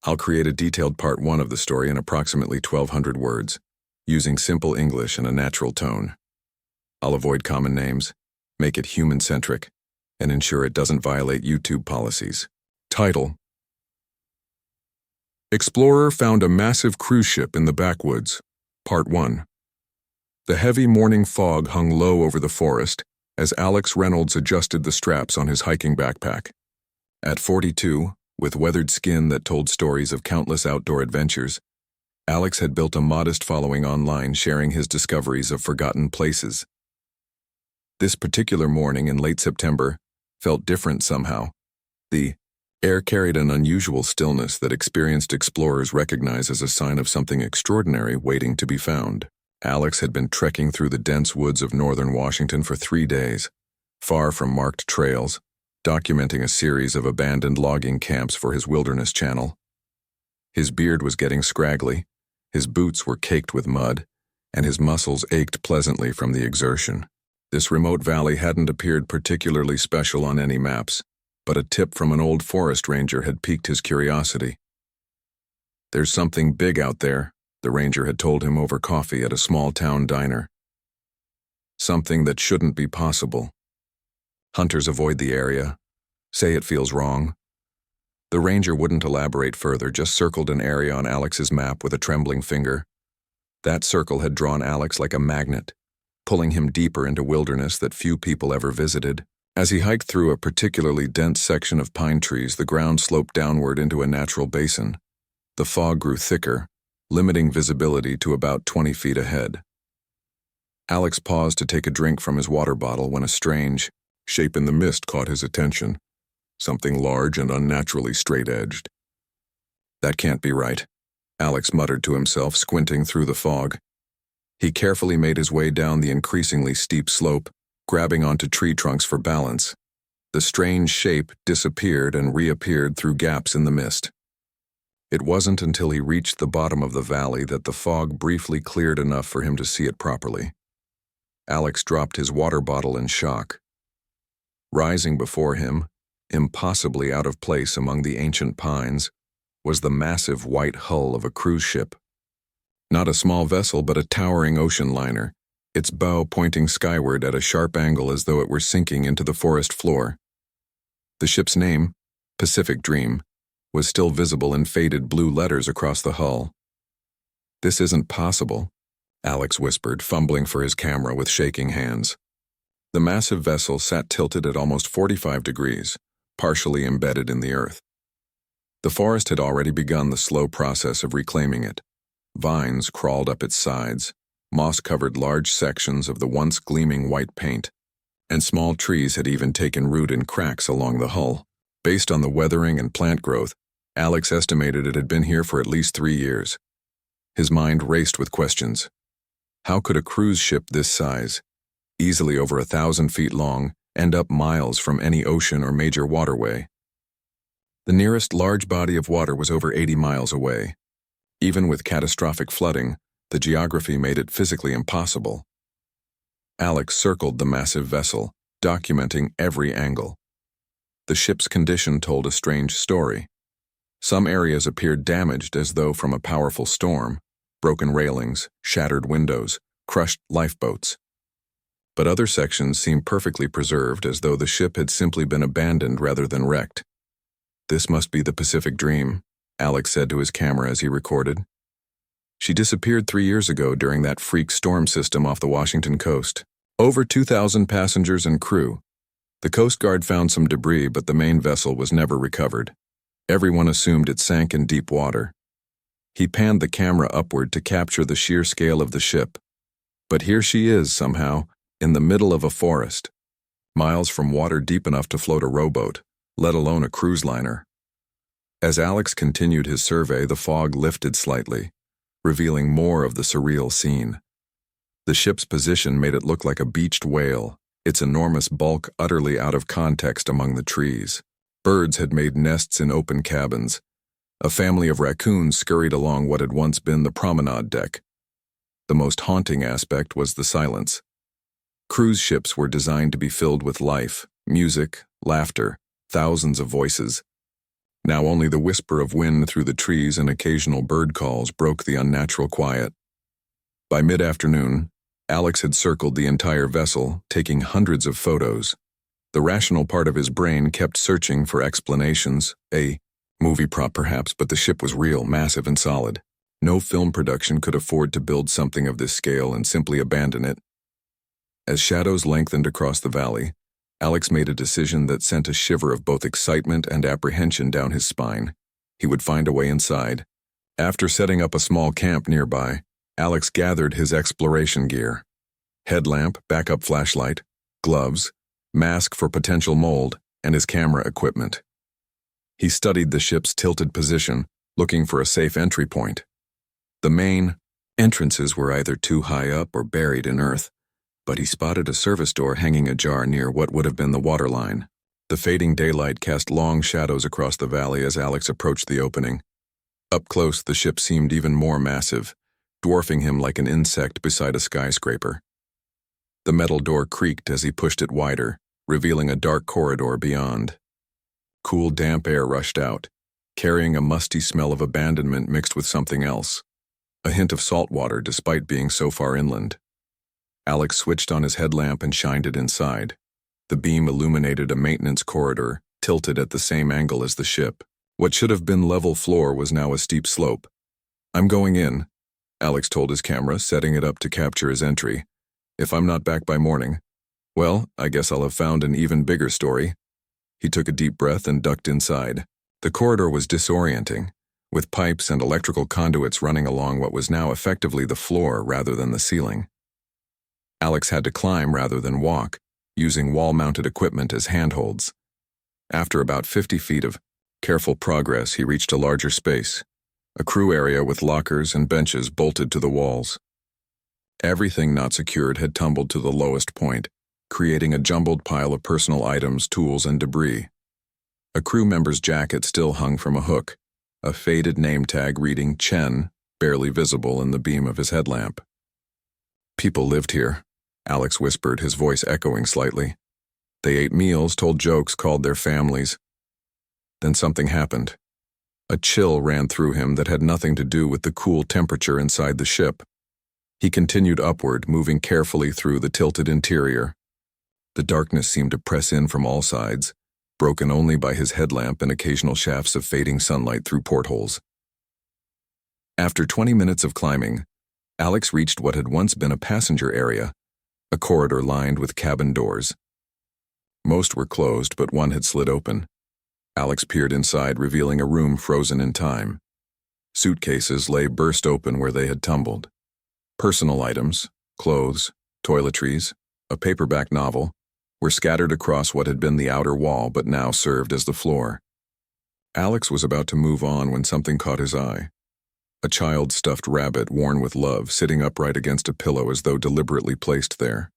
I'll create a detailed part 1 of the story in approximately 1,200 words, using simple English and a natural tone. I'll avoid common names, make it human-centric, and ensure it doesn't violate YouTube policies. Title: Explorer found a massive cruise ship in the backwoods. Part 1. The heavy morning fog hung low over the forest as Alex Reynolds adjusted the straps on his hiking backpack. At 42, with weathered skin that told stories of countless outdoor adventures, Alex had built a modest following online, sharing his discoveries of forgotten places. This particular morning in late September felt different somehow. The air carried an unusual stillness that experienced explorers recognize as a sign of something extraordinary waiting to be found. Alex had been trekking through the dense woods of northern Washington for 3 days, far from marked trails, documenting a series of abandoned logging camps for his wilderness channel. His beard was getting scraggly, his boots were caked with mud, and his muscles ached pleasantly from the exertion. This remote valley hadn't appeared particularly special on any maps, but a tip from an old forest ranger had piqued his curiosity. "There's something big out there," the ranger had told him over coffee at a small-town diner. "Something that shouldn't be possible. Hunters avoid the area, say it feels wrong." The ranger wouldn't elaborate further, just circled an area on Alex's map with a trembling finger. That circle had drawn Alex like a magnet, pulling him deeper into wilderness that few people ever visited. As he hiked through a particularly dense section of pine trees, the ground sloped downward into a natural basin. The fog grew thicker, limiting visibility to about 20 feet ahead. Alex paused to take a drink from his water bottle when a strange shape in the mist caught his attention, something large and unnaturally straight-edged. "That can't be right," Alex muttered to himself, squinting through the fog. He carefully made his way down the increasingly steep slope, grabbing onto tree trunks for balance. The strange shape disappeared and reappeared through gaps in the mist. It wasn't until he reached the bottom of the valley that the fog briefly cleared enough for him to see it properly. Alex dropped his water bottle in shock. Rising before him, impossibly out of place among the ancient pines, was the massive white hull of a cruise ship. Not a small vessel, but a towering ocean liner, its bow pointing skyward at a sharp angle as though it were sinking into the forest floor. The ship's name, Pacific Dream, was still visible in faded blue letters across the hull. "This isn't possible," Alex whispered, fumbling for his camera with shaking hands. The massive vessel sat tilted at almost 45 degrees, partially embedded in the earth. The forest had already begun the slow process of reclaiming it. Vines crawled up its sides, moss covered large sections of the once gleaming white paint, and small trees had even taken root in cracks along the hull. Based on the weathering and plant growth, Alex estimated it had been here for at least 3 years. His mind raced with questions. How could a cruise ship this size, easily over 1,000 feet long, end up miles from any ocean or major waterway? The nearest large body of water was over 80 miles away. Even with catastrophic flooding, the geography made it physically impossible. Alex circled the massive vessel, documenting every angle. The ship's condition told a strange story. Some areas appeared damaged as though from a powerful storm, broken railings, shattered windows, crushed lifeboats. But other sections seemed perfectly preserved, as though the ship had simply been abandoned rather than wrecked. "This must be the Pacific Dream," Alex said to his camera as he recorded. "She disappeared 3 years ago during that freak storm system off the Washington coast. Over 2,000 passengers and crew. The Coast Guard found some debris, but the main vessel was never recovered. Everyone assumed it sank in deep water." He panned the camera upward to capture the sheer scale of the ship. But here she is, somehow, in the middle of a forest, miles from water deep enough to float a rowboat, let alone a cruise liner. As Alex continued his survey, the fog lifted slightly, revealing more of the surreal scene. The ship's position made it look like a beached whale, its enormous bulk utterly out of context among the trees. Birds had made nests in open cabins. A family of raccoons scurried along what had once been the promenade deck. The most haunting aspect was the silence. Cruise ships were designed to be filled with life, music, laughter, thousands of voices. Now only the whisper of wind through the trees and occasional bird calls broke the unnatural quiet. By mid-afternoon, Alex had circled the entire vessel, taking hundreds of photos. The rational part of his brain kept searching for explanations, a movie prop perhaps, but the ship was real, massive and solid. No film production could afford to build something of this scale and simply abandon it. As shadows lengthened across the valley, Alex made a decision that sent a shiver of both excitement and apprehension down his spine. He would find a way inside. After setting up a small camp nearby, Alex gathered his exploration gear: headlamp, backup flashlight, gloves, mask for potential mold, and his camera equipment. He studied the ship's tilted position, looking for a safe entry point. The main entrances were either too high up or buried in earth, but he spotted a service door hanging ajar near what would have been the waterline. The fading daylight cast long shadows across the valley as Alex approached the opening. Up close, the ship seemed even more massive, dwarfing him like an insect beside a skyscraper. The metal door creaked as he pushed it wider, revealing a dark corridor beyond. Cool, damp air rushed out, carrying a musty smell of abandonment mixed with something else, a hint of salt water despite being so far inland. Alex switched on his headlamp and shined it inside. The beam illuminated a maintenance corridor, tilted at the same angle as the ship. What should have been level floor was now a steep slope. "I'm going in," Alex told his camera, setting it up to capture his entry. "If I'm not back by morning, well, I guess I'll have found an even bigger story." He took a deep breath and ducked inside. The corridor was disorienting, with pipes and electrical conduits running along what was now effectively the floor rather than the ceiling. Alex had to climb rather than walk, using wall-mounted equipment as handholds. After about 50 feet of careful progress, he reached a larger space, a crew area with lockers and benches bolted to the walls. Everything not secured had tumbled to the lowest point, creating a jumbled pile of personal items, tools, and debris. A crew member's jacket still hung from a hook, a faded name tag reading Chen barely visible in the beam of his headlamp. "People lived here," Alex whispered, his voice echoing slightly. "They ate meals, told jokes, called their families." Then something happened. A chill ran through him that had nothing to do with the cool temperature inside the ship. He continued upward, moving carefully through the tilted interior. The darkness seemed to press in from all sides, broken only by his headlamp and occasional shafts of fading sunlight through portholes. After 20 minutes of climbing, Alex reached what had once been a passenger area, a corridor lined with cabin doors. Most were closed, but one had slid open. Alex peered inside, revealing a room frozen in time. Suitcases lay burst open where they had tumbled. Personal items, clothes, toiletries, a paperback novel, were scattered across what had been the outer wall but now served as the floor. Alex was about to move on when something caught his eye. A child-stuffed rabbit worn with love sitting upright against a pillow as though deliberately placed there.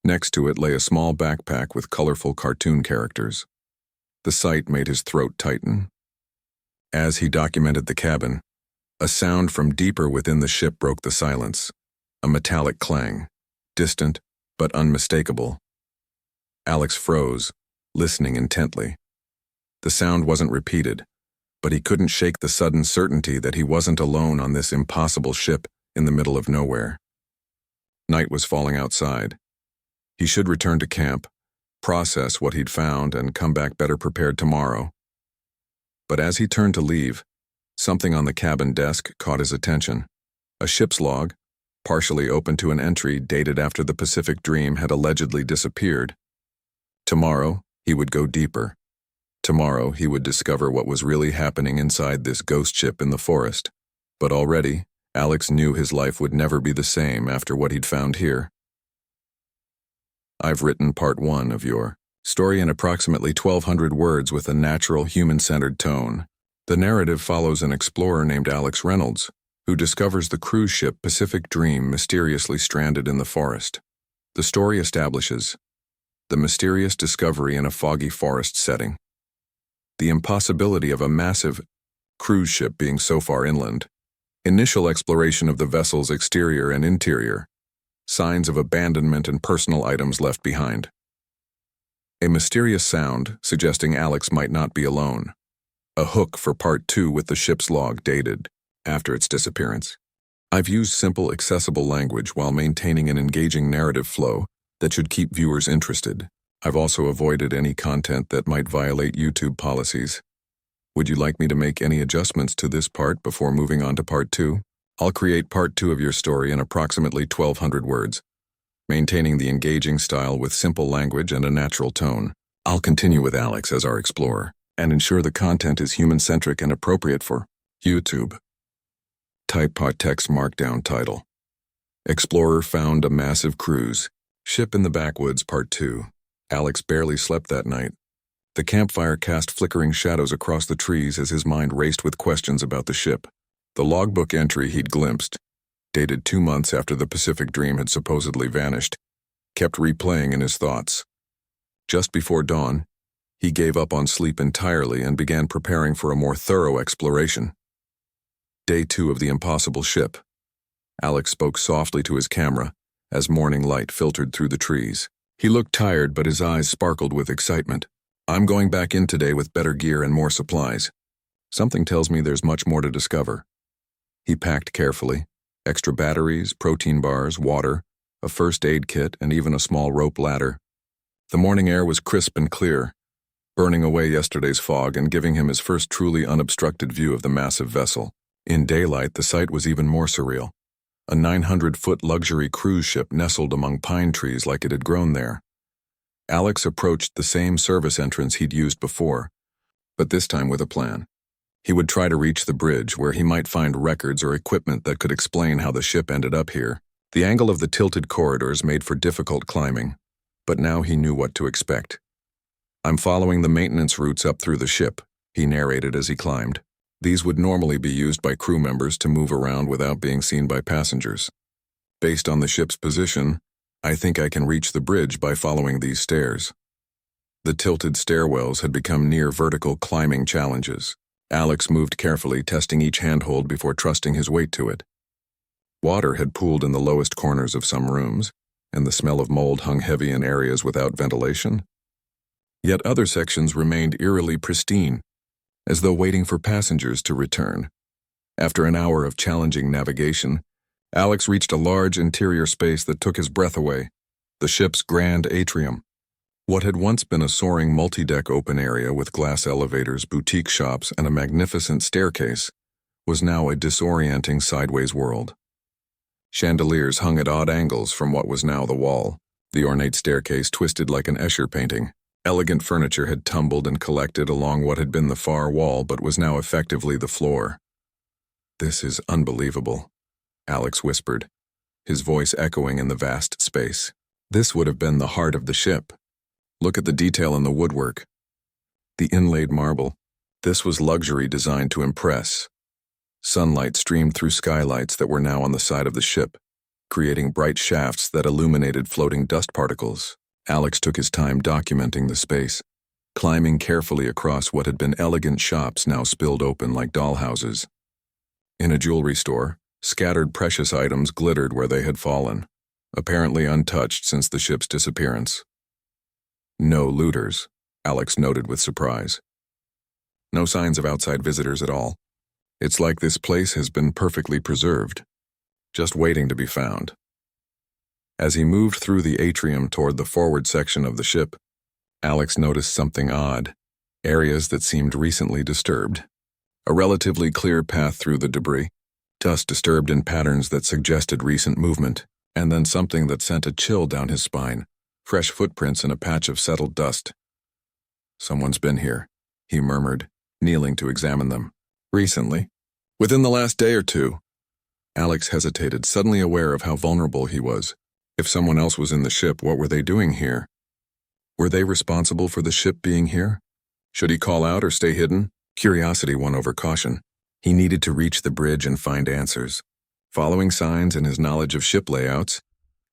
Next to it lay a small backpack with colorful cartoon characters. The sight made his throat tighten. As he documented the cabin, a sound from deeper within the ship broke the silence, a metallic clang, distant but unmistakable. Alex froze, listening intently. The sound wasn't repeated, but he couldn't shake the sudden certainty that he wasn't alone on this impossible ship in the middle of nowhere. Night was falling outside. He should return to camp, process what he'd found, and come back better prepared tomorrow. But as he turned to leave, something on the cabin desk caught his attention. A ship's log, partially open to an entry dated after the Pacific Dream had allegedly disappeared. Tomorrow, he would go deeper. Tomorrow, he would discover what was really happening inside this ghost ship in the forest. But already, Alex knew his life would never be the same after what he'd found here. I've written part 1 of your story in approximately 1,200 words with a natural, human-centered tone. The narrative follows an explorer named Alex Reynolds, who discovers the cruise ship Pacific Dream mysteriously stranded in the forest. The story establishes the mysterious discovery in a foggy forest setting, the impossibility of a massive cruise ship being so far inland, initial exploration of the vessel's exterior and interior, signs of abandonment and personal items left behind. A mysterious sound suggesting Alex might not be alone. a hook for part 2 with the ship's log dated after its disappearance. I've used simple, accessible language while maintaining an engaging narrative flow that should keep viewers interested. I've also avoided any content that might violate YouTube policies. Would you like me to make any adjustments to this part before moving on to part 2? I'll create part 2 of your story in approximately 1,200 words, maintaining the engaging style with simple language and a natural tone. I'll continue with Alex as our explorer, and ensure the content is human-centric and appropriate for YouTube. Type pot text markdown title. Explorer found a massive cruise. Ship in the Backwoods Part 2. Alex barely slept that night. The campfire cast flickering shadows across the trees as his mind raced with questions about the ship. The logbook entry he'd glimpsed, dated 2 months after the Pacific Dream had supposedly vanished, kept replaying in his thoughts. Just before dawn, he gave up on sleep entirely and began preparing for a more thorough exploration. Day 2 of the impossible ship. Alex spoke softly to his camera as morning light filtered through the trees. He looked tired, but his eyes sparkled with excitement. I'm going back in today with better gear and more supplies. Something tells me there's much more to discover. He packed carefully: extra batteries, protein bars, water, a first aid kit, and even a small rope ladder. The morning air was crisp and clear, burning away yesterday's fog and giving him his first truly unobstructed view of the massive vessel. In daylight, the sight was even more surreal. A 900-foot luxury cruise ship nestled among pine trees like it had grown there. Alex approached the same service entrance he'd used before, but this time with a plan. He would try to reach the bridge, where he might find records or equipment that could explain how the ship ended up here. The angle of the tilted corridors made for difficult climbing, but now he knew what to expect. I'm following the maintenance routes up through the ship, he narrated as he climbed. These would normally be used by crew members to move around without being seen by passengers. Based on the ship's position, I think I can reach the bridge by following these stairs. The tilted stairwells had become near vertical climbing challenges. Alex moved carefully, testing each handhold before trusting his weight to it. Water had pooled in the lowest corners of some rooms, and the smell of mold hung heavy in areas without ventilation. Yet other sections remained eerily pristine, as though waiting for passengers to return. After an hour of challenging navigation, Alex reached a large interior space that took his breath away: the ship's grand atrium. What had once been a soaring multi-deck open area with glass elevators, boutique shops, and a magnificent staircase was now a disorienting sideways world. Chandeliers hung at odd angles from what was now the wall. The ornate staircase twisted like an Escher painting. Elegant furniture had tumbled and collected along what had been the far wall but was now effectively the floor. "This is unbelievable," Alex whispered, his voice echoing in the vast space. This would have been the heart of the ship. Look at the detail in the woodwork. The inlaid marble. This was luxury designed to impress. Sunlight streamed through skylights that were now on the side of the ship, creating bright shafts that illuminated floating dust particles. Alex took his time documenting the space, climbing carefully across what had been elegant shops now spilled open like dollhouses. In a jewelry store, scattered precious items glittered where they had fallen, apparently untouched since the ship's disappearance. No looters, Alex noted with surprise. No signs of outside visitors at all. It's like this place has been perfectly preserved, just waiting to be found. As he moved through the atrium toward the forward section of the ship, Alex noticed something odd: areas that seemed recently disturbed. A relatively clear path through the debris, dust disturbed in patterns that suggested recent movement, and then something that sent a chill down his spine: fresh footprints in a patch of settled dust. "Someone's been here," he murmured, kneeling to examine them. "Recently? Within the last day or two?" Alex hesitated, suddenly aware of how vulnerable he was. If someone else was in the ship, what were they doing here? Were they responsible for the ship being here? Should he call out or stay hidden? Curiosity won over caution. He needed to reach the bridge and find answers. Following signs and his knowledge of ship layouts,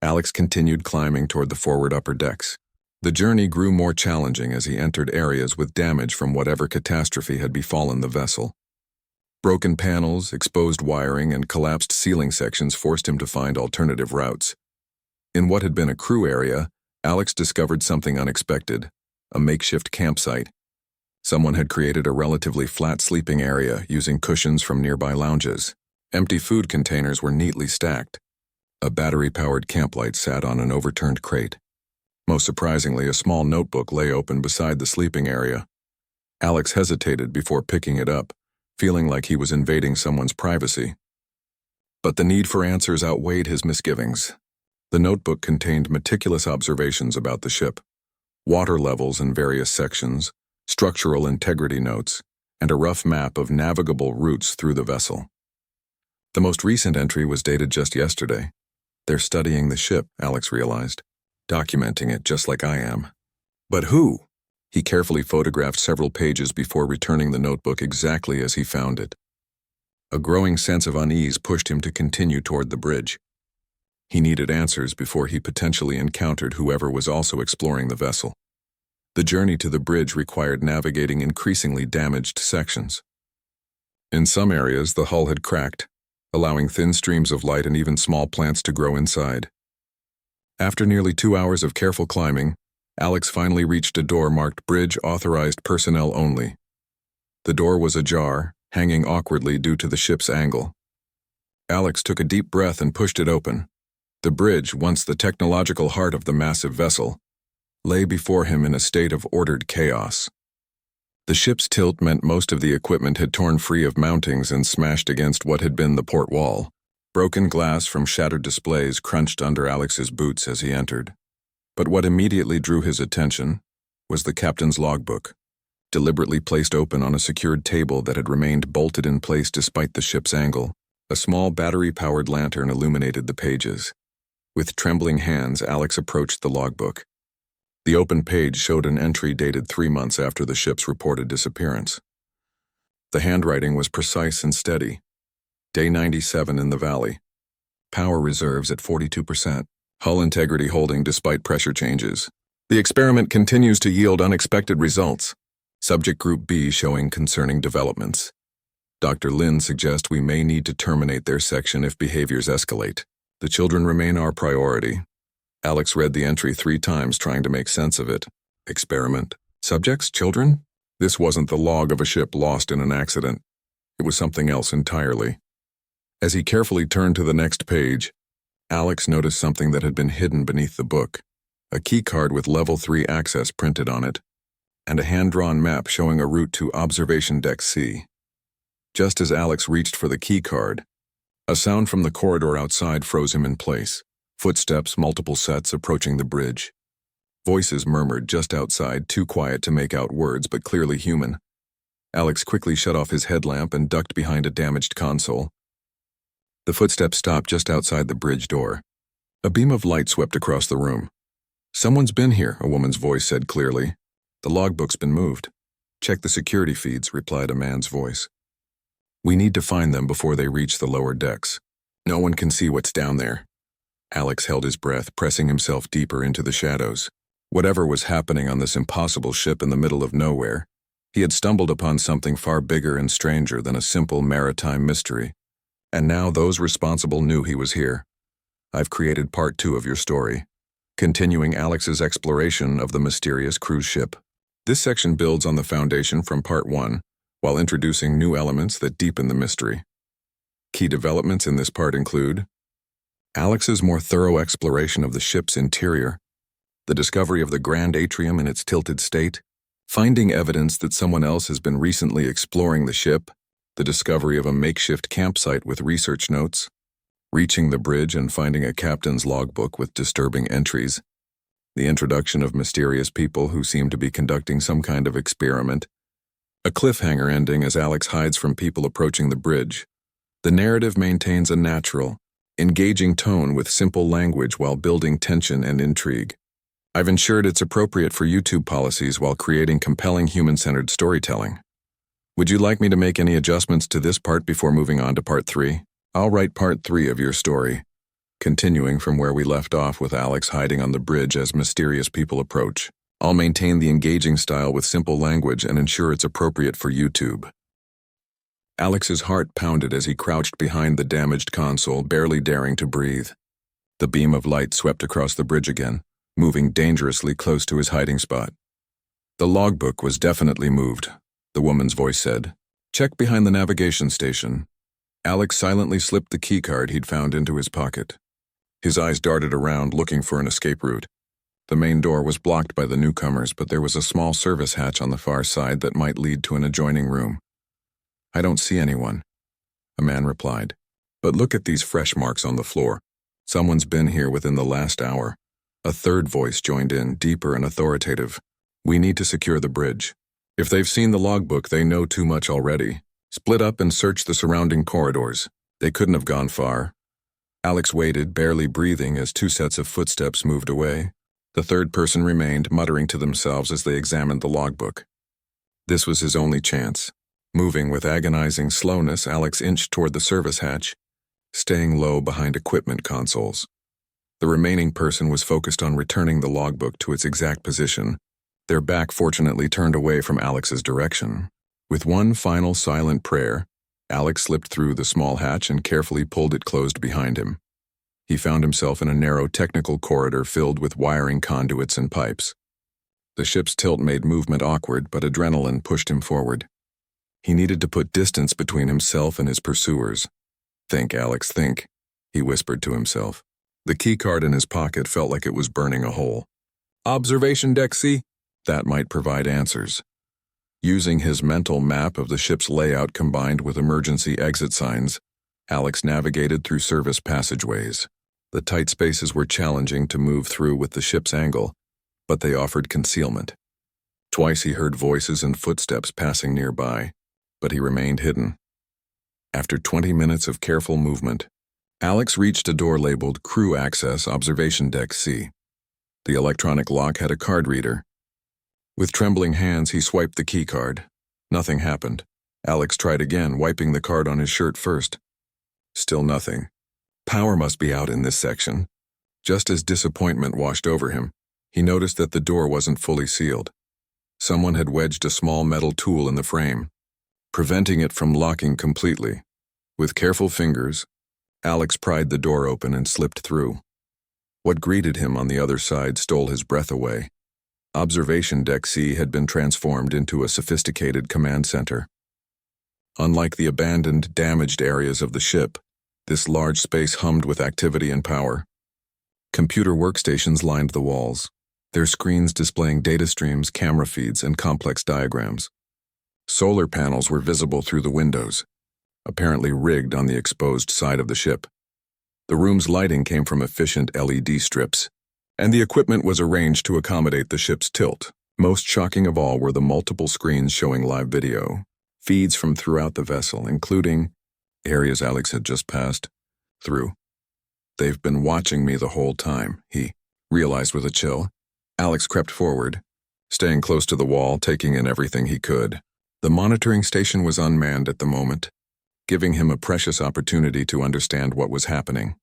Alex continued climbing toward the forward upper decks. The journey grew more challenging as he entered areas with damage from whatever catastrophe had befallen the vessel. Broken panels, exposed wiring, and collapsed ceiling sections forced him to find alternative routes. In what had been a crew area, Alex discovered something unexpected: a makeshift campsite. Someone had created a relatively flat sleeping area using cushions from nearby lounges. Empty food containers were neatly stacked. A battery-powered camp light sat on an overturned crate. Most surprisingly, a small notebook lay open beside the sleeping area. Alex hesitated before picking it up, feeling like he was invading someone's privacy. But the need for answers outweighed his misgivings. The notebook contained meticulous observations about the ship, water levels in various sections, structural integrity notes, and a rough map of navigable routes through the vessel. The most recent entry was dated just yesterday. They're studying the ship, Alex realized, documenting it just like I am. But who? He carefully photographed several pages before returning the notebook exactly as he found it. A growing sense of unease pushed him to continue toward the bridge. He needed answers before he potentially encountered whoever was also exploring the vessel. The journey to the bridge required navigating increasingly damaged sections. In some areas, the hull had cracked, allowing thin streams of light and even small plants to grow inside. After nearly 2 hours of careful climbing, Alex finally reached a door marked Bridge Authorized Personnel Only. The door was ajar, hanging awkwardly due to the ship's angle. Alex took a deep breath and pushed it open. The bridge, once the technological heart of the massive vessel, lay before him in a state of ordered chaos. The ship's tilt meant most of the equipment had torn free of mountings and smashed against what had been the port wall. Broken glass from shattered displays crunched under Alex's boots as he entered. But what immediately drew his attention was the captain's logbook, deliberately placed open on a secured table that had remained bolted in place despite the ship's angle. A small battery-powered lantern illuminated the pages. With trembling hands, Alex approached the logbook. The open page showed an entry dated 3 months after the ship's reported disappearance. The handwriting was precise and steady. Day 97 in the valley. Power reserves at 42%. Hull integrity holding despite pressure changes. The experiment continues to yield unexpected results. Subject Group B showing concerning developments. Dr. Lin suggests we may need to terminate their section if behaviors escalate. The children remain our priority. Alex read the entry 3 times trying to make sense of it. Experiment. Subjects? Children? This wasn't the log of a ship lost in an accident. It was something else entirely. As he carefully turned to the next page, Alex noticed something that had been hidden beneath the book. A key card with Level 3 access printed on it, and a hand-drawn map showing a route to Observation Deck C. Just as Alex reached for the key card, a sound from the corridor outside froze him in place. Footsteps, multiple sets approaching the bridge. Voices murmured just outside, too quiet to make out words but clearly human. Alex quickly shut off his headlamp and ducked behind a damaged console. The footsteps stopped just outside the bridge door. A beam of light swept across the room. "Someone's been here," a woman's voice said clearly. "The logbook's been moved." "Check the security feeds," replied a man's voice. "We need to find them before they reach the lower decks. No one can see what's down there." Alex held his breath, pressing himself deeper into the shadows. Whatever was happening on this impossible ship in the middle of nowhere, he had stumbled upon something far bigger and stranger than a simple maritime mystery. And now those responsible knew he was here. I've created part 2 of your story, continuing Alex's exploration of the mysterious cruise ship. This section builds on the foundation from part 1, while introducing new elements that deepen the mystery. Key developments in this part include Alex's more thorough exploration of the ship's interior, the discovery of the grand atrium in its tilted state, finding evidence that someone else has been recently exploring the ship, the discovery of a makeshift campsite with research notes, reaching the bridge and finding a captain's logbook with disturbing entries, the introduction of mysterious people who seem to be conducting some kind of experiment, a cliffhanger ending as Alex hides from people approaching the bridge. The narrative maintains a natural, engaging tone with simple language while building tension and intrigue. I've ensured it's appropriate for YouTube policies while creating compelling human-centered storytelling. Would you like me to make any adjustments to this part before moving on to part 3? I'll write part 3 of your story, continuing from where we left off with Alex hiding on the bridge as mysterious people approach. I'll maintain the engaging style with simple language and ensure it's appropriate for YouTube. Alex's heart pounded as he crouched behind the damaged console, barely daring to breathe. The beam of light swept across the bridge again, moving dangerously close to his hiding spot. The logbook was definitely moved, the woman's voice said. Check behind the navigation station. Alex silently slipped the keycard he'd found into his pocket. His eyes darted around, looking for an escape route. The main door was blocked by the newcomers, but there was a small service hatch on the far side that might lead to an adjoining room. I don't see anyone, a man replied. But look at these fresh marks on the floor. Someone's been here within the last hour. A third voice joined in, deeper and authoritative. We need to secure the bridge. If they've seen the logbook, they know too much already. Split up and search the surrounding corridors. They couldn't have gone far. Alex waited, barely breathing, as two sets of footsteps moved away. The third person remained, muttering to themselves as they examined the logbook. This was his only chance. Moving with agonizing slowness, Alex inched toward the service hatch, staying low behind equipment consoles. The remaining person was focused on returning the logbook to its exact position, their back fortunately turned away from Alex's direction. With one final silent prayer, Alex slipped through the small hatch and carefully pulled it closed behind him. He found himself in a narrow technical corridor filled with wiring conduits and pipes. The ship's tilt made movement awkward, but adrenaline pushed him forward. He needed to put distance between himself and his pursuers. Think, Alex, think, he whispered to himself. The keycard in his pocket felt like it was burning a hole. Observation deck C? That might provide answers. Using his mental map of the ship's layout combined with emergency exit signs, Alex navigated through service passageways. The tight spaces were challenging to move through with the ship's angle, but they offered concealment. Twice he heard voices and footsteps passing nearby, but he remained hidden. After 20 minutes of careful movement, Alex reached a door labeled Crew Access Observation Deck C. The electronic lock had a card reader. With trembling hands, he swiped the keycard. Nothing happened. Alex tried again, wiping the card on his shirt first. Still nothing. Power must be out in this section. Just as disappointment washed over him, he noticed that the door wasn't fully sealed. Someone had wedged a small metal tool in the frame, preventing it from locking completely. With careful fingers, Alex pried the door open and slipped through. What greeted him on the other side stole his breath away. Observation Deck C had been transformed into a sophisticated command center. Unlike the abandoned, damaged areas of the ship, this large space hummed with activity and power. Computer workstations lined the walls, their screens displaying data streams, camera feeds, and complex diagrams. Solar panels were visible through the windows, apparently rigged on the exposed side of the ship. The room's lighting came from efficient LED strips, and the equipment was arranged to accommodate the ship's tilt. Most shocking of all were the multiple screens showing live video, feeds from throughout the vessel, including areas Alex had just passed through. They've been watching me the whole time, he realized with a chill. Alex crept forward, staying close to the wall, taking in everything he could. The monitoring station was unmanned at the moment, giving him a precious opportunity to understand what was happening.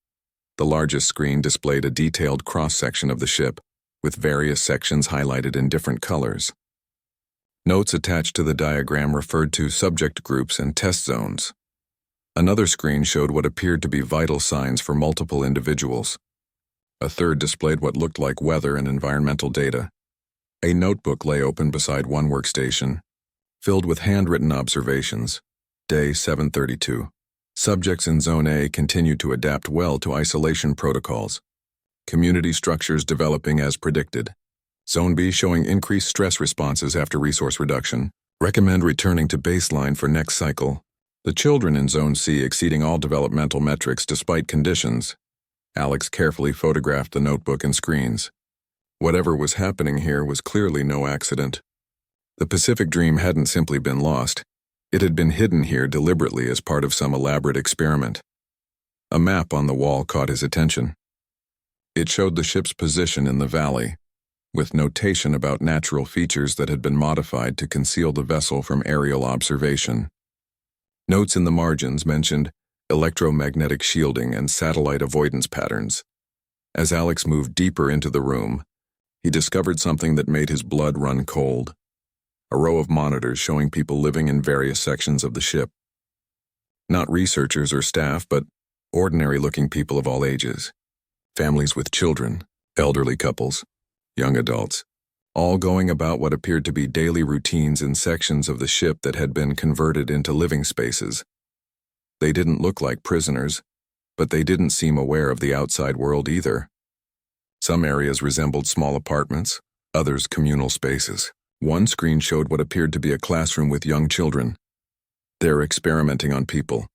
The largest screen displayed a detailed cross-section of the ship, with various sections highlighted in different colors. Notes attached to the diagram referred to subject groups and test zones. Another screen showed what appeared to be vital signs for multiple individuals. A third displayed what looked like weather and environmental data. A notebook lay open beside one workstation, filled with handwritten observations. Day 732. Subjects in Zone A continued to adapt well to isolation protocols. Community structures developing as predicted. Zone B showing increased stress responses after resource reduction. Recommend returning to baseline for next cycle. The children in Zone C exceeding all developmental metrics despite conditions. Alex carefully photographed the notebook and screens. Whatever was happening here was clearly no accident. The Pacific Dream hadn't simply been lost. It had been hidden here deliberately as part of some elaborate experiment. A map on the wall caught his attention. It showed the ship's position in the valley, with notation about natural features that had been modified to conceal the vessel from aerial observation. Notes in the margins mentioned electromagnetic shielding and satellite avoidance patterns. As Alex moved deeper into the room, he discovered something that made his blood run cold. A row of monitors showing people living in various sections of the ship. Not researchers or staff, but ordinary-looking people of all ages. Families with children, elderly couples, young adults, all going about what appeared to be daily routines in sections of the ship that had been converted into living spaces. They didn't look like prisoners, but they didn't seem aware of the outside world either. Some areas resembled small apartments, others communal spaces. One screen showed what appeared to be a classroom with young children. "They're experimenting on people,"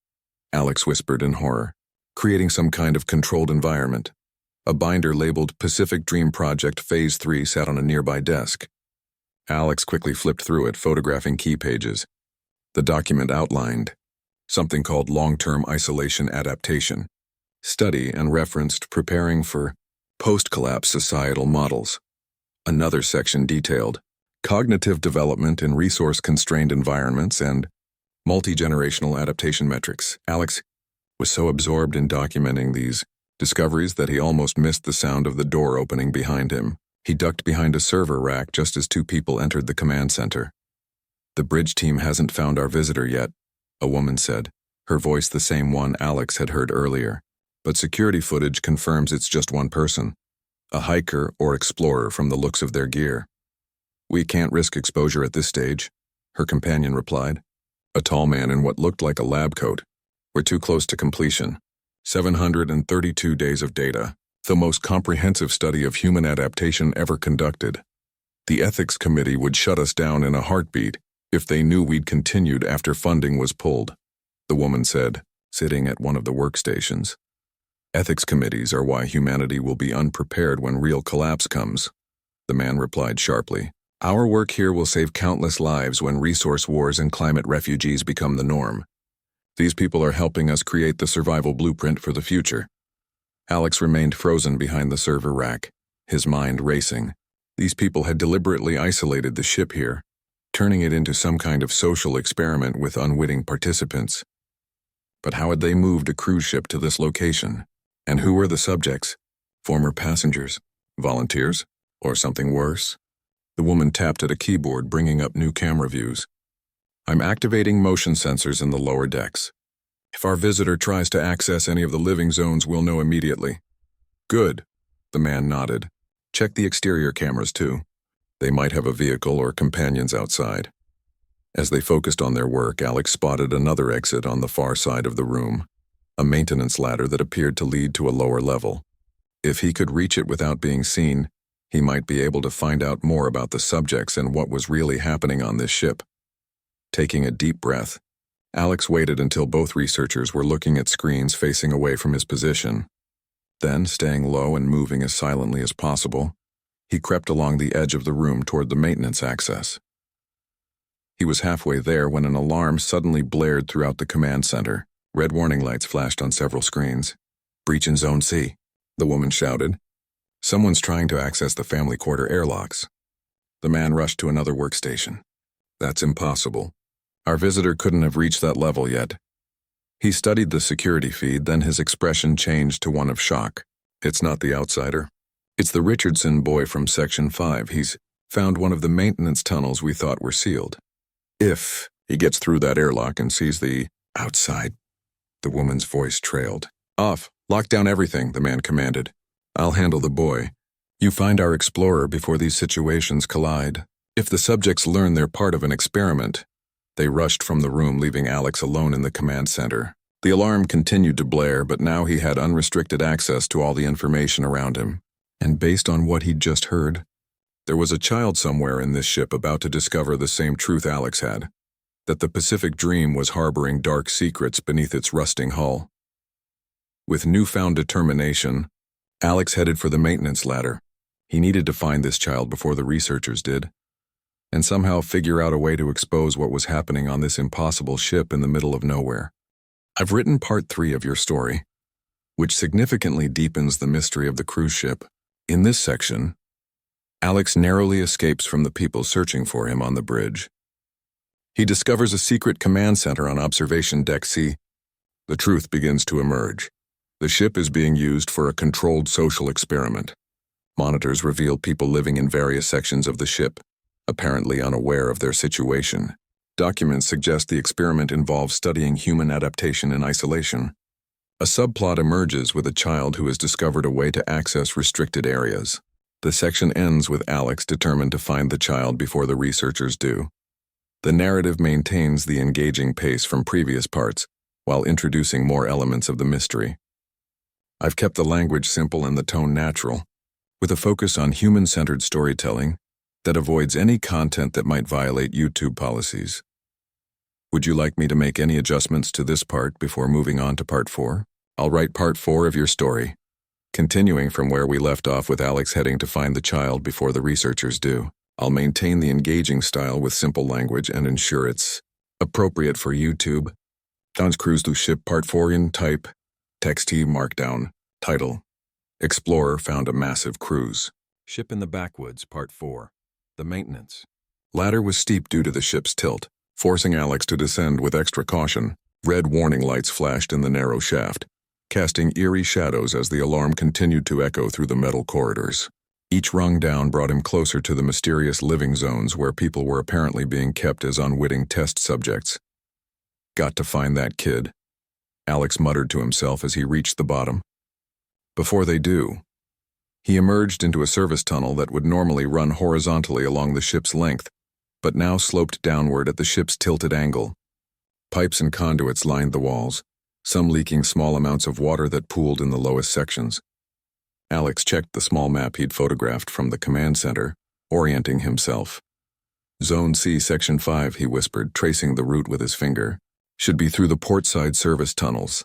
Alex whispered in horror, "creating some kind of controlled environment." A binder labeled Pacific Dream Project Phase 3 sat on a nearby desk. Alex quickly flipped through it, photographing key pages. The document outlined something called long-term isolation adaptation, study and referenced preparing for post-collapse societal models. Another section detailed cognitive development in resource-constrained environments and multi-generational adaptation metrics. Alex was so absorbed in documenting these discoveries that he almost missed the sound of the door opening behind him. He ducked behind a server rack just as two people entered the command center. "The bridge team hasn't found our visitor yet," a woman said, her voice the same one Alex had heard earlier. "But security footage confirms it's just one person, a hiker or explorer from the looks of their gear." "We can't risk exposure at this stage," her companion replied, a tall man in what looked like a lab coat. "We're too close to completion. 732 days of data, the most comprehensive study of human adaptation ever conducted. The ethics committee would shut us down in a heartbeat if they knew we'd continued after funding was pulled," the woman said, sitting at one of the workstations. "Ethics committees are why humanity will be unprepared when real collapse comes," the man replied sharply. "Our work here will save countless lives when resource wars and climate refugees become the norm. These people are helping us create the survival blueprint for the future." Alex remained frozen behind the server rack, his mind racing. These people had deliberately isolated the ship here, turning it into some kind of social experiment with unwitting participants. But how had they moved a cruise ship to this location? And who were the subjects? Former passengers? Volunteers? Or something worse? The woman tapped at a keyboard, bringing up new camera views. "I'm activating motion sensors in the lower decks. If our visitor tries to access any of the living zones, we'll know immediately." "Good," the man nodded. "Check the exterior cameras too. They might have a vehicle or companions outside." As they focused on their work, Alex spotted another exit on the far side of the room, a maintenance ladder that appeared to lead to a lower level. If he could reach it without being seen, he might be able to find out more about the subjects and what was really happening on this ship. Taking a deep breath, Alex waited until both researchers were looking at screens facing away from his position. Then, staying low and moving as silently as possible, he crept along the edge of the room toward the maintenance access. He was halfway there when an alarm suddenly blared throughout the command center. Red warning lights flashed on several screens. "Breach in Zone C," the woman shouted. "Someone's trying to access the family quarter airlocks." The man rushed to another workstation. "That's impossible. Our visitor couldn't have reached that level yet." He studied the security feed, then his expression changed to one of shock. "It's not the outsider. It's the Richardson boy from Section 5. He's found one of the maintenance tunnels we thought were sealed. If he gets through that airlock and sees the outside," the woman's voice trailed. "Off. Lock down everything," the man commanded. "I'll handle the boy. You find our explorer before these situations collide. If the subjects learn they're part of an experiment." They rushed from the room, leaving Alex alone in the command center. The alarm continued to blare, but now he had unrestricted access to all the information around him. And based on what he'd just heard, there was a child somewhere in this ship about to discover the same truth Alex had, that the Pacific Dream was harboring dark secrets beneath its rusting hull. With newfound determination, Alex headed for the maintenance ladder. He needed to find this child before the researchers did, and somehow figure out a way to expose what was happening on this impossible ship in the middle of nowhere. I've written part 3 of your story, which significantly deepens the mystery of the cruise ship. In this section, Alex narrowly escapes from the people searching for him on the bridge. He discovers a secret command center on Observation Deck C. The truth begins to emerge. The ship is being used for a controlled social experiment. Monitors reveal people living in various sections of the ship, apparently unaware of their situation. Documents suggest the experiment involves studying human adaptation in isolation. A subplot emerges with a child who has discovered a way to access restricted areas. The section ends with Alex determined to find the child before the researchers do. The narrative maintains the engaging pace from previous parts, while introducing more elements of the mystery. I've kept the language simple and the tone natural, with a focus on human-centered storytelling that avoids any content that might violate YouTube policies. Would you like me to make any adjustments to this part before moving on to part 4? I'll write part 4 of your story, continuing from where we left off with Alex heading to find the child before the researchers do. I'll maintain the engaging style with simple language and ensure it's appropriate for YouTube. Don's cruise to ship part 4 in type, text T markdown, title. Explorer found a massive cruise. Ship in the Backwoods, part 4. The maintenance. Ladder was steep due to the ship's tilt, forcing Alex to descend with extra caution. Red warning lights flashed in the narrow shaft, casting eerie shadows as the alarm continued to echo through the metal corridors. Each rung down brought him closer to the mysterious living zones where people were apparently being kept as unwitting test subjects. Got to find that kid, Alex muttered to himself as he reached the bottom. Before they do, he emerged into a service tunnel that would normally run horizontally along the ship's length, but now sloped downward at the ship's tilted angle. Pipes and conduits lined the walls, some leaking small amounts of water that pooled in the lowest sections. Alex checked the small map he'd photographed from the command center, orienting himself. Zone C, Section 5, he whispered, tracing the route with his finger. Should be through the portside service tunnels.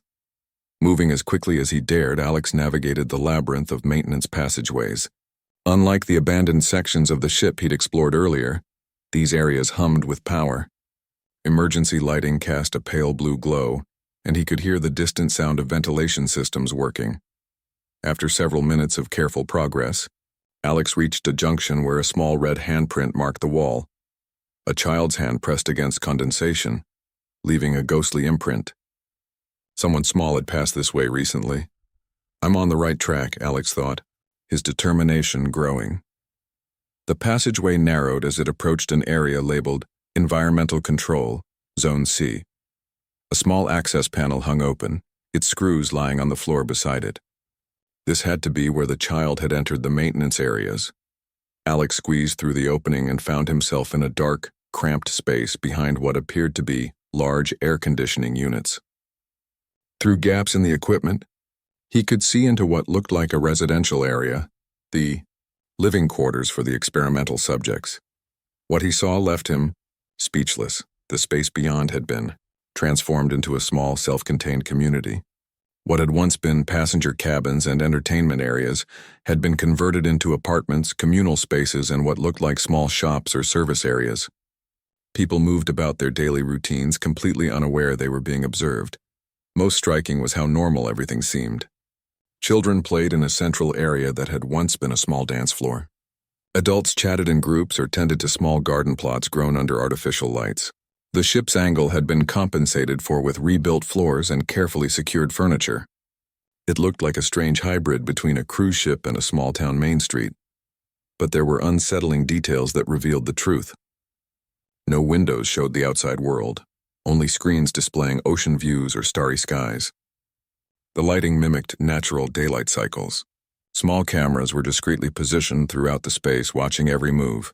Moving as quickly as he dared, Alex navigated the labyrinth of maintenance passageways. Unlike the abandoned sections of the ship he'd explored earlier, these areas hummed with power. Emergency lighting cast a pale blue glow, and he could hear the distant sound of ventilation systems working. After several minutes of careful progress, Alex reached a junction where a small red handprint marked the wall. A child's hand pressed against condensation, leaving a ghostly imprint. Someone small had passed this way recently. I'm on the right track, Alex thought, his determination growing. The passageway narrowed as it approached an area labeled Environmental Control, Zone C. A small access panel hung open, its screws lying on the floor beside it. This had to be where the child had entered the maintenance areas. Alex squeezed through the opening and found himself in a dark, cramped space behind what appeared to be large air conditioning units. Through gaps in the equipment, he could see into what looked like a residential area, the living quarters for the experimental subjects. What he saw left him speechless. The space beyond had been transformed into a small, self-contained community. What had once been passenger cabins and entertainment areas had been converted into apartments, communal spaces, and what looked like small shops or service areas. People moved about their daily routines, completely unaware they were being observed. Most striking was how normal everything seemed. Children played in a central area that had once been a small dance floor. Adults chatted in groups or tended to small garden plots grown under artificial lights. The ship's angle had been compensated for with rebuilt floors and carefully secured furniture. It looked like a strange hybrid between a cruise ship and a small-town main street. But there were unsettling details that revealed the truth. No windows showed the outside world, only screens displaying ocean views or starry skies. The lighting mimicked natural daylight cycles. Small cameras were discreetly positioned throughout the space, watching every move.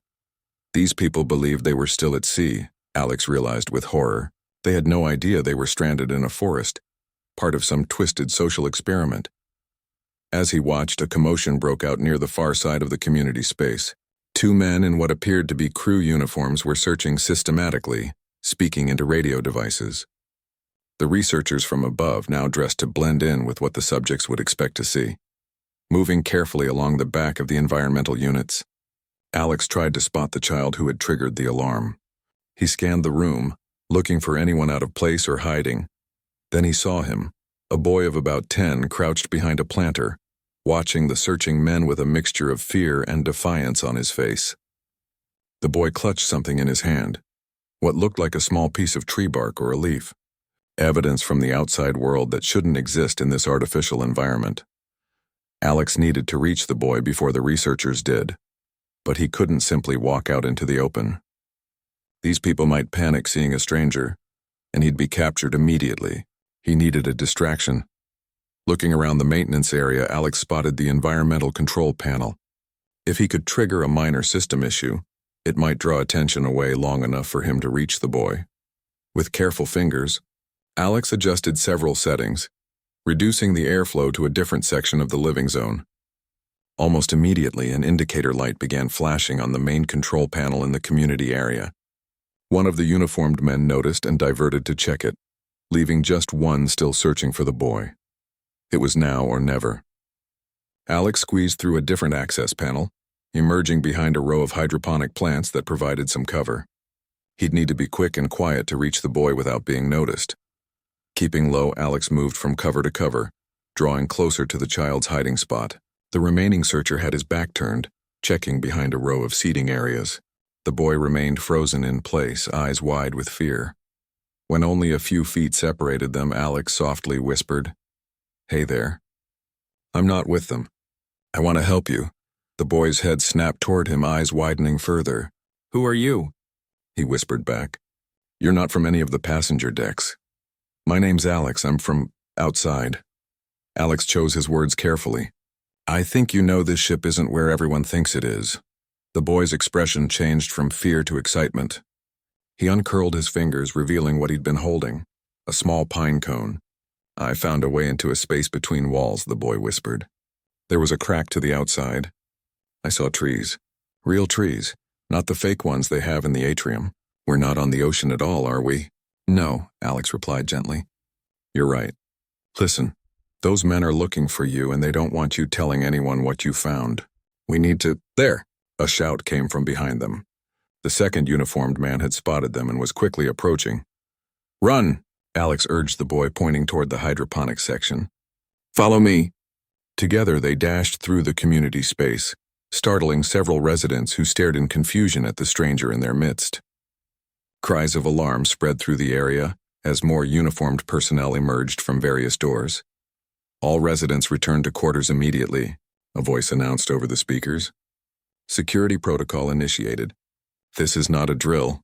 These people believed they were still at sea, Alex realized with horror. They had no idea they were stranded in a forest, part of some twisted social experiment. As he watched, a commotion broke out near the far side of the community space. Two men in what appeared to be crew uniforms were searching systematically, speaking into radio devices. The researchers from above now dressed to blend in with what the subjects would expect to see. Moving carefully along the back of the environmental units, Alex tried to spot the child who had triggered the alarm. He scanned the room, looking for anyone out of place or hiding. Then he saw him, a boy of about 10 crouched behind a planter, watching the searching men with a mixture of fear and defiance on his face. The boy clutched something in his hand, what looked like a small piece of tree bark or a leaf, evidence from the outside world that shouldn't exist in this artificial environment. Alex needed to reach the boy before the researchers did, but he couldn't simply walk out into the open. These people might panic seeing a stranger, and he'd be captured immediately. He needed a distraction. Looking around the maintenance area, Alex spotted the environmental control panel. If he could trigger a minor system issue, it might draw attention away long enough for him to reach the boy. With careful fingers, Alex adjusted several settings, reducing the airflow to a different section of the living zone. Almost immediately, an indicator light began flashing on the main control panel in the community area. One of the uniformed men noticed and diverted to check it, leaving just one still searching for the boy. It was now or never. Alex squeezed through a different access panel, emerging behind a row of hydroponic plants that provided some cover. He'd need to be quick and quiet to reach the boy without being noticed. Keeping low, Alex moved from cover to cover, drawing closer to the child's hiding spot. The remaining searcher had his back turned, checking behind a row of seating areas. The boy remained frozen in place, eyes wide with fear. When only a few feet separated them, Alex softly whispered, "Hey there. I'm not with them. I want to help you." The boy's head snapped toward him, eyes widening further. "Who are you?" he whispered back. "You're not from any of the passenger decks." "My name's Alex. I'm from outside." Alex chose his words carefully. "I think you know this ship isn't where everyone thinks it is." The boy's expression changed from fear to excitement. He uncurled his fingers, revealing what he'd been holding, a small pine cone. "I found a way into a space between walls," the boy whispered. There was a crack to the outside. I saw trees. Real trees, not the fake ones they have in the atrium. "We're not on the ocean at all, are we?" "No," Alex replied gently. "You're right. Listen, those men are looking for you and they don't want you telling anyone what you found. We need to—" "There!" A shout came from behind them. The second uniformed man had spotted them and was quickly approaching. "Run!" Alex urged the boy, pointing toward the hydroponic section. "Follow me." Together they dashed through the community space, startling several residents who stared in confusion at the stranger in their midst. Cries of alarm spread through the area as more uniformed personnel emerged from various doors. "All residents returned to quarters immediately," a voice announced over the speakers. "Security protocol initiated. This is not a drill."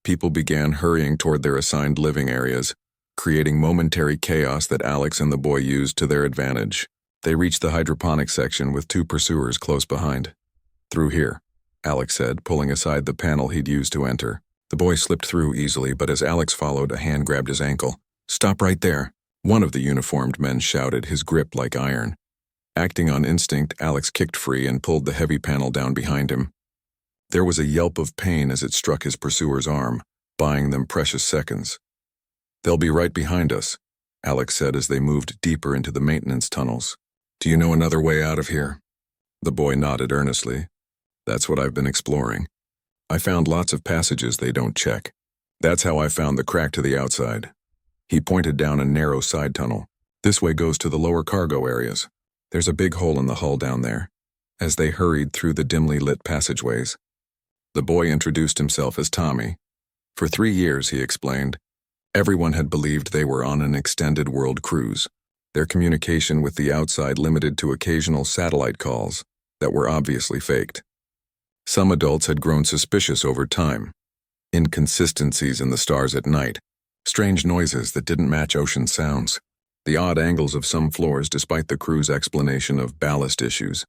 People began hurrying toward their assigned living areas, creating momentary chaos that Alex and the boy used to their advantage. They reached the hydroponic section with two pursuers close behind. "Through here," Alex said, pulling aside the panel he'd used to enter. The boy slipped through easily, but as Alex followed, a hand grabbed his ankle. "Stop right there," one of the uniformed men shouted, his grip like iron. Acting on instinct, Alex kicked free and pulled the heavy panel down behind him. There was a yelp of pain as it struck his pursuer's arm, buying them precious seconds. "They'll be right behind us," Alex said as they moved deeper into the maintenance tunnels. "Do you know another way out of here?" The boy nodded earnestly. "That's what I've been exploring. I found lots of passages they don't check. That's how I found the crack to the outside." He pointed down a narrow side tunnel. "This way goes to the lower cargo areas. There's a big hole in the hull down there." As they hurried through the dimly lit passageways, the boy introduced himself as Tommy. For 3 years, he explained, everyone had believed they were on an extended world cruise, their communication with the outside limited to occasional satellite calls that were obviously faked. Some adults had grown suspicious over time. Inconsistencies in the stars at night, strange noises that didn't match ocean sounds, the odd angles of some floors despite the crew's explanation of ballast issues.